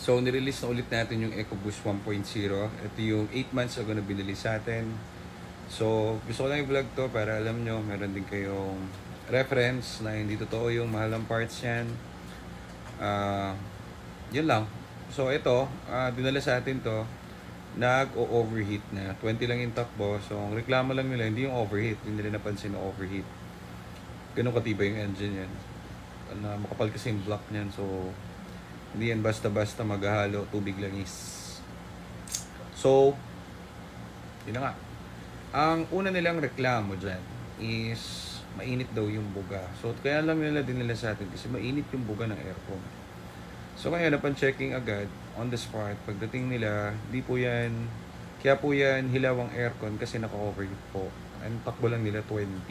So, nirelease na ulit natin yung EcoBoost 1.0. Ito yung 8 months ago na binili sa atin. So, gusto ko lang i-vlog to para alam nyo, meron din kayong reference na hindi totoo yung mahal ng parts yan. Yun lang. So, ito, dinala sa atin to, nag-overheat na. 20 lang yung takbo. So, ang reklamo lang nila, hindi yung overheat. Hindi nila napansin na overheat. Ganun katibay yung engine yan. Makapal kasi yung block niyan. So, hindi yan basta-basta maghahalo. Tubig lang is. So, yun na nga. Ang una nilang reklamo dyan is mainit daw yung buga. So, kaya lang nila din nila sa atin kasi mainit yung buga ng aircon. So, kaya napan-checking agad on the spot. Pagdating nila, di po yan, kaya po yan hilawang aircon kasi naka-overheat po. Ang takbo lang nila 20.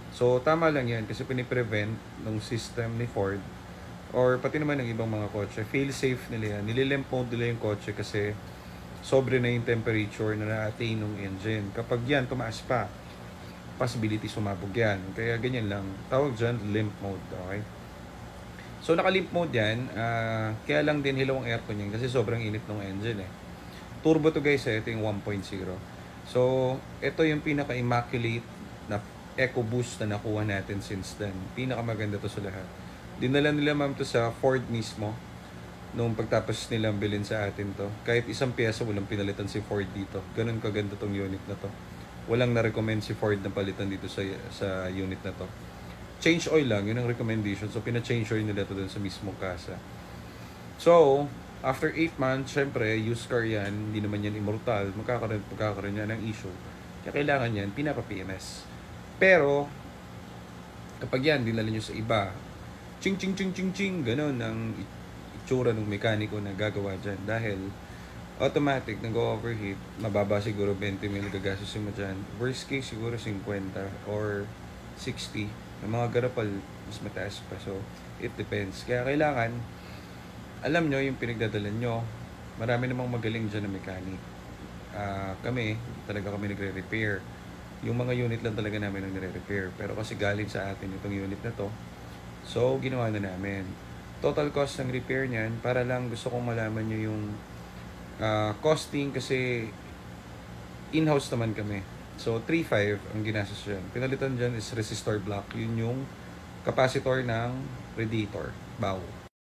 So, tama lang yan kasi piniprevent ng system ni Ford or pati naman ng ibang mga kotse. Fail safe nila yan. Nililimp mode nila yung kotse kasi sobre na yung temperature na na-attain ng engine. Kapag yan, tumaas pa, possibility sumabog yan. Kaya ganyan lang. Tawag dyan, limp mode. Okay? So, naka-limp mode yan. Kaya lang din hilawang aircon yan kasi sobrang init ng engine eh. Turbo to guys eh. Ito yung 1.0. So, ito yung pinaka-immaculate na EcoBoost na nakuha natin since then. Pinakamaganda to sa lahat. Dinala nila ma'am to sa Ford mismo nung pagtapos nilang bilhin sa atin to. Kahit isang pyesa walang pinalitan si Ford dito. Ganun kaganda tong unit na to. Walang na-recommend si Ford na palitan dito sa unit na to. Change oil lang, yun ang recommendation. So, pina-change oil nila to dun sa mismong kasa. So, after 8 months, syempre, used car yan, hindi naman yan immortal, magkakaroon yan ng issue. Kaya kailangan yan, pinapa-PMS. Pero, kapag yan, dinala nyo sa iba, ching, ganun ang itsura ng mekaniko na gagawa dyan. Dahil, automatic, nag-overheat, mababa siguro 20 mil gagastusin mo dyan. Worst case, siguro 50 or 60. Yung mga garapal, mas mataas pa. So, it depends. Kaya kailangan, alam nyo yung pinagdadalan nyo. Marami namang magaling dyan na mechanic. Kami nagre-repair. Yung mga unit lang talaga namin ang nire-repair. Pero kasi galing sa atin itong unit na to. So, ginawa na namin. Total cost ng repair niyan, para lang gusto kong malaman nyo yung costing kasi in-house naman kami. So, 3.5 ang ginastos dyan. Pinalitan dyan is resistor block. Yun yung capacitor ng radiator, bow.